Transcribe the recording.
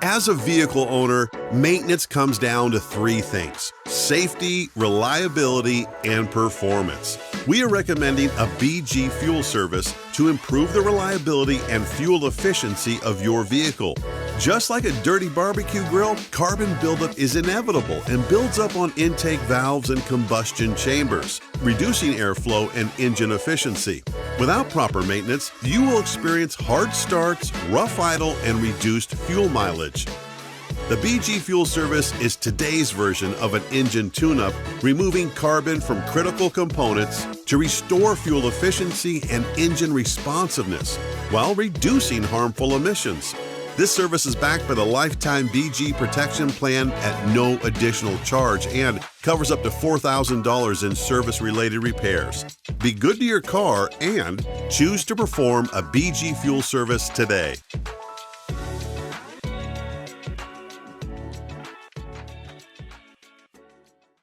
As a vehicle owner, maintenance comes down to three things: safety, reliability, and performance. We are recommending a BG Fuel Service to improve the reliability and fuel efficiency of your vehicle. Just like a dirty barbecue grill, carbon buildup is inevitable and builds up on intake valves and combustion chambers, reducing airflow and engine efficiency. Without proper maintenance, you will experience hard starts, rough idle, and reduced fuel mileage. The BG Fuel Service is today's version of an engine tune-up, removing carbon from critical components to restore fuel efficiency and engine responsiveness while reducing harmful emissions. This service is backed by the lifetime BG protection plan at no additional charge and covers up to $4,000 in service-related repairs. Be good to your car and choose to perform a BG Fuel Service today.